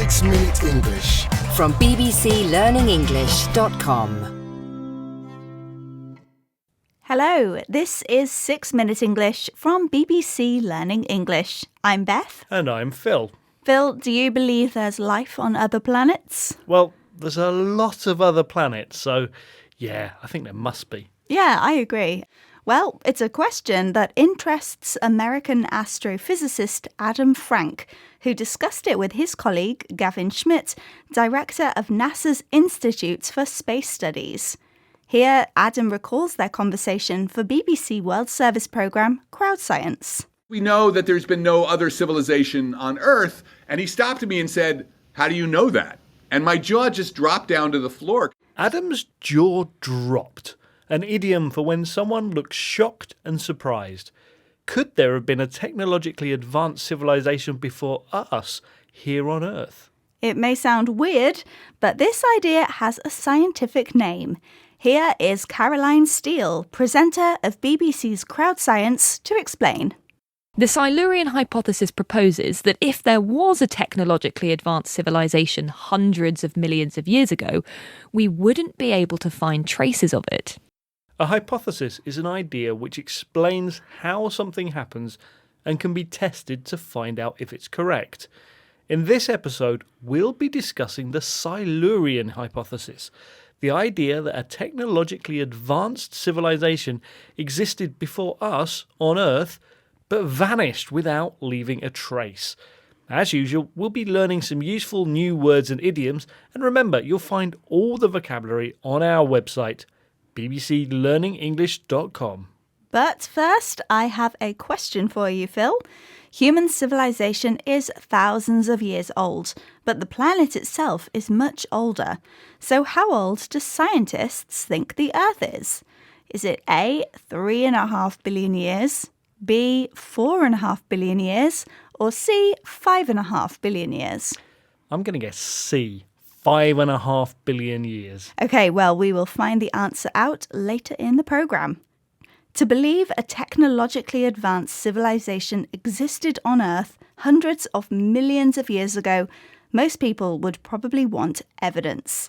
6 Minute English. From bbclearningenglish.com. Hello, this is 6 Minute English from BBC Learning English. I'm Beth. And I'm Phil. Phil, do you believe there's life on other planets? Well, there's a lot of other planets, so yeah, I think there must be. Yeah, I agree. Well, it's a question that interests American astrophysicist Adam Frank, who discussed it with his colleague Gavin Schmidt, director of NASA's Institute for Space Studies. Here, Adam recalls their conversation for BBC World Service programme Crowd Science. We know that there's been no other civilization on Earth, and he stopped me and said, "How do you know that?" And my jaw just dropped down to the floor. Adam's jaw dropped, an idiom for when someone looks shocked and surprised. Could there have been a technologically advanced civilization before us here on Earth? It may sound weird, but this idea has a scientific name. Here is Caroline Steele, presenter of BBC's Crowd Science, to explain. The Silurian hypothesis proposes that if there was a technologically advanced civilization hundreds of millions of years ago, we wouldn't be able to find traces of it. A hypothesis is an idea which explains how something happens and can be tested to find out if it's correct. In this episode, we'll be discussing the Silurian hypothesis, the idea that a technologically advanced civilization existed before us on Earth, but vanished without leaving a trace. As usual, we'll be learning some useful new words and idioms, and remember, you'll find all the vocabulary on our website, bbclearningenglish.com. But first, I have a question for you, Phil. Human civilization is thousands of years old, but the planet itself is much older. So how old do scientists think the Earth is? Is it A, 3.5 billion years, B, 4.5 billion years, or C, 5.5 billion years? I'm going to guess C, 5.5 billion years. Okay, well, we will find the answer out later in the programme. To believe a technologically advanced civilization existed on Earth hundreds of millions of years ago, most people would probably want evidence.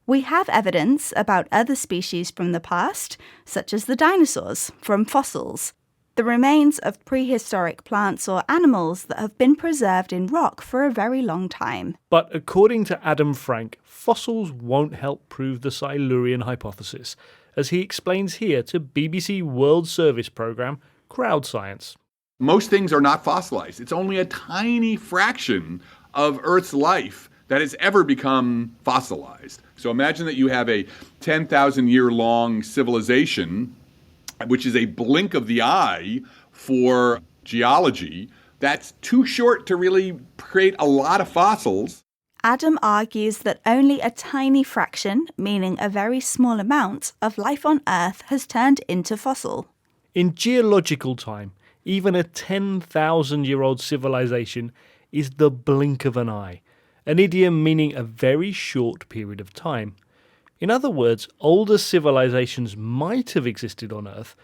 We have evidence about other species from the past, such as the dinosaurs, from fossils, the remains of prehistoric plants or animals that have been preserved in rock for a very long time. But according to Adam Frank, fossils won't help prove the Silurian hypothesis, as he explains here to BBC World Service programme Crowd Science. Most things are not fossilized. It's only a tiny fraction of Earth's life that has ever become fossilized. So imagine that you have a 10,000-year-long civilization, which is a blink of the eye for geology. That's too short to really create a lot of fossils. Adam argues that only a tiny fraction, meaning a very small amount, of life on Earth has turned into fossil. In geological time, even a 10,000-year-old civilization is the blink of an eye, an idiom meaning a very short period of time. In other words, older civilizations might have existed on Earth,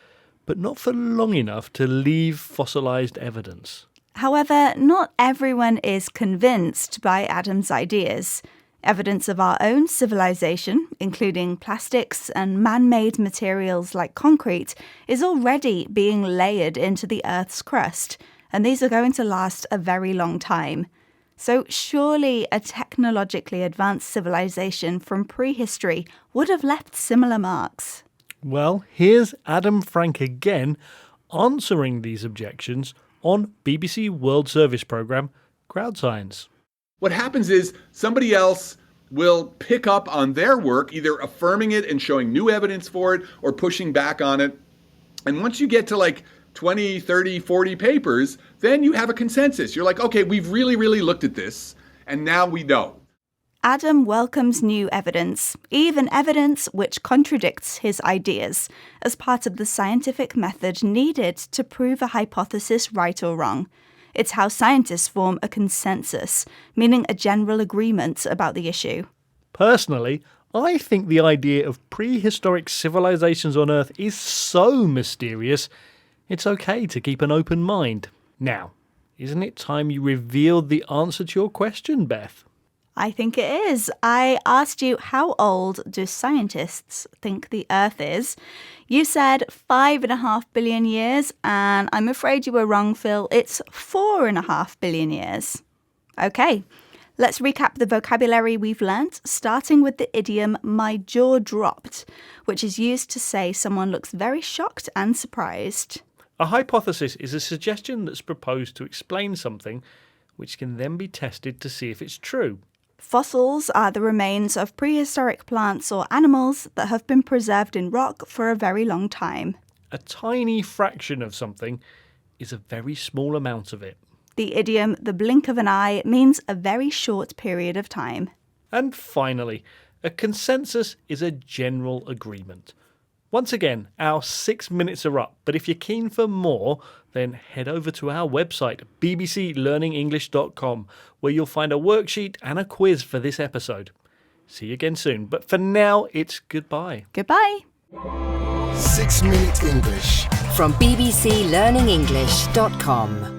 but not for long enough to leave fossilized evidence. However, not everyone is convinced by Adam's ideas. Evidence of our own civilization, including plastics and man-made materials like concrete, is already being layered into the Earth's crust, and these are going to last a very long time. So surely a technologically advanced civilization from prehistory would have left similar marks. Well, here's Adam Frank again answering these objections on BBC World Service programme Crowd Science. What happens is somebody else will pick up on their work, either affirming it and showing new evidence for it or pushing back on it. And once you get to like 20, 30, 40 papers, then you have a consensus. You're like, okay, we've really looked at this, and now we know. Adam welcomes new evidence, even evidence which contradicts his ideas, as part of the scientific method needed to prove a hypothesis right or wrong. It's how scientists form a consensus, meaning a general agreement about the issue. Personally, I think the idea of prehistoric civilizations on Earth is so mysterious, it's okay to keep an open mind. Now, isn't it time you revealed the answer to your question, Beth? I think it is. I asked you, how old do scientists think the Earth is? You said 5.5 billion years, and I'm afraid you were wrong, Phil. It's 4.5 billion years. Okay, let's recap the vocabulary we've learnt, starting with the idiom "my jaw dropped," which is used to say someone looks very shocked and surprised. A hypothesis is a suggestion that's proposed to explain something, which can then be tested to see if it's true. Fossils are the remains of prehistoric plants or animals that have been preserved in rock for a very long time. A tiny fraction of something is a very small amount of it. The idiom "the blink of an eye" means a very short period of time. And finally, a consensus is a general agreement. Once again, our 6 minutes are up, but if you're keen for more, then head over to our website, bbclearningenglish.com, where you'll find a worksheet and a quiz for this episode. See you again soon, but for now, it's goodbye. Goodbye. 6 Minute English from bbclearningenglish.com.